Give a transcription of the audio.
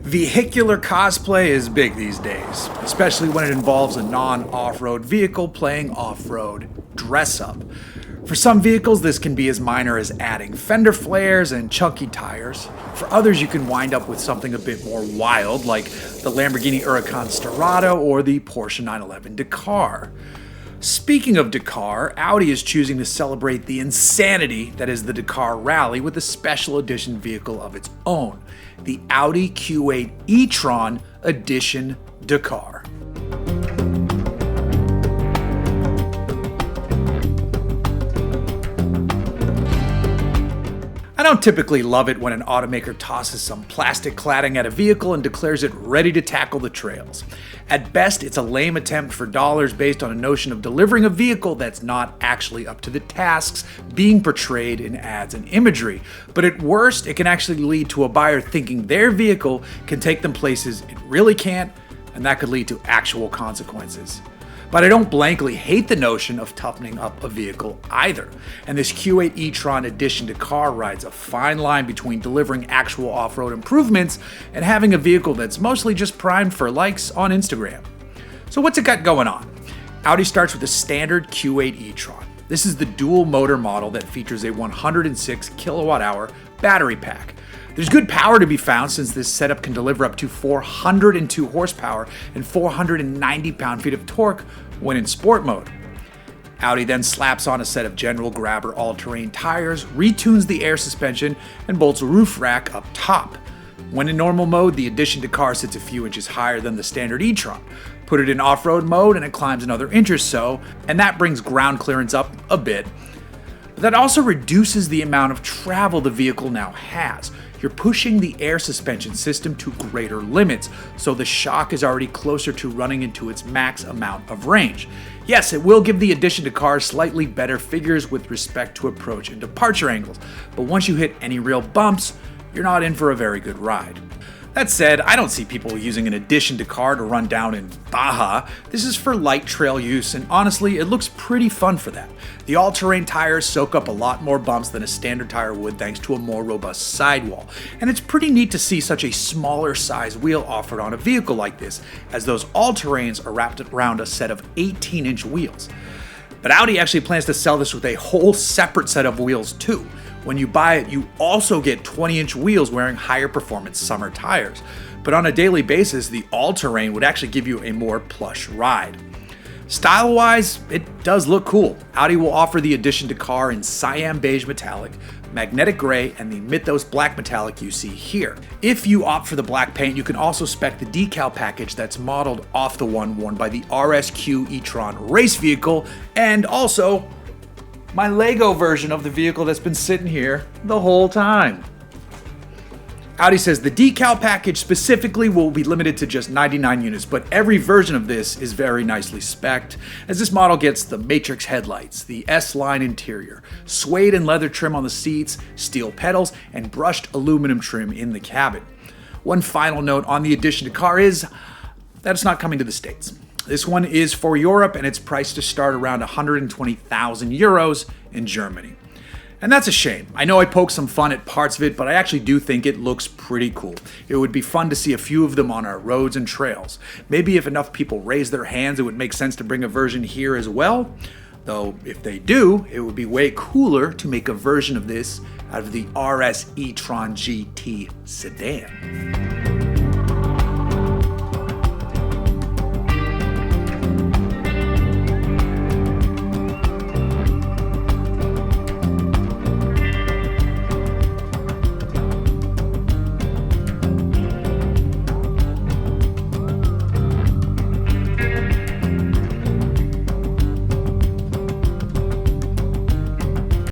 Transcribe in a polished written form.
Vehicular cosplay is big these days, especially when it involves a non-off-road vehicle playing off-road dress-up. For some vehicles, this can be as minor as adding fender flares and chunky tires. For others, you can wind up with something a bit more wild, like the Lamborghini Huracan Sterrato or the Porsche 911 Dakar. Speaking of Dakar, Audi is choosing to celebrate the insanity that is the Dakar Rally with a special edition vehicle of its own, the Audi Q8 e-tron Edition Dakar. I don't typically love it when an automaker tosses some plastic cladding at a vehicle and declares it ready to tackle the trails. At best, it's a lame attempt for dollars based on a notion of delivering a vehicle that's not actually up to the tasks being portrayed in ads and imagery. But at worst, it can actually lead to a buyer thinking their vehicle can take them places it really can't, and that could lead to actual consequences. But I don't blankly hate the notion of toughening up a vehicle either. And this Q8 e-tron Edition Dakar rides a fine line between delivering actual off-road improvements and having a vehicle that's mostly just primed for likes on Instagram. So what's it got going on? Audi starts with a standard Q8 e-tron. This is the dual motor model that features a 106 kilowatt-hour battery pack. There's good power to be found since this setup can deliver up to 402 horsepower and 490 pound-feet of torque when in sport mode. Audi then slaps on a set of General Grabber all-terrain tires, retunes the air suspension, and bolts a roof rack up top. When in normal mode, the Edition Dakar sits a few inches higher than the standard e-tron. Put it in off-road mode and it climbs another inch or so, and that brings ground clearance up a bit. But that also reduces the amount of travel the vehicle now has. You're pushing the air suspension system to greater limits, so the shock is already closer to running into its max amount of range. Yes, it will give the Edition Dakar slightly better figures with respect to approach and departure angles, but once you hit any real bumps, you're not in for a very good ride. That said, I don't see people using an Edition Dakar to run down in Baja. This is for light trail use, and honestly, it looks pretty fun for that. The all-terrain tires soak up a lot more bumps than a standard tire would thanks to a more robust sidewall. And it's pretty neat to see such a smaller size wheel offered on a vehicle like this, as those all-terrains are wrapped around a set of 18-inch wheels. But Audi actually plans to sell this with a whole separate set of wheels too. When you buy it, you also get 20-inch wheels wearing higher performance summer tires. But on a daily basis, the all-terrain would actually give you a more plush ride. Style-wise, it does look cool. Audi will offer the Edition Dakar in cyan beige metallic, magnetic gray, and the Mythos black metallic you see here. If you opt for the black paint, you can also spec the decal package that's modeled off the one worn by the RSQ e-tron race vehicle, and also my Lego version of the vehicle that's been sitting here the whole time. Audi says the decal package specifically will be limited to just 99 units, but every version of this is very nicely spec'd, as this model gets the Matrix headlights, the S-line interior, suede and leather trim on the seats, steel pedals, and brushed aluminum trim in the cabin. One final note on the Edition Dakar is that it's not coming to the States. This one is for Europe, and it's priced to start around 120,000 euros in Germany. And that's a shame. I know I poked some fun at parts of it, but I actually do think it looks pretty cool. It would be fun to see a few of them on our roads and trails. Maybe if enough people raise their hands, it would make sense to bring a version here as well. Though, if they do, it would be way cooler to make a version of this out of the RS e-tron GT sedan.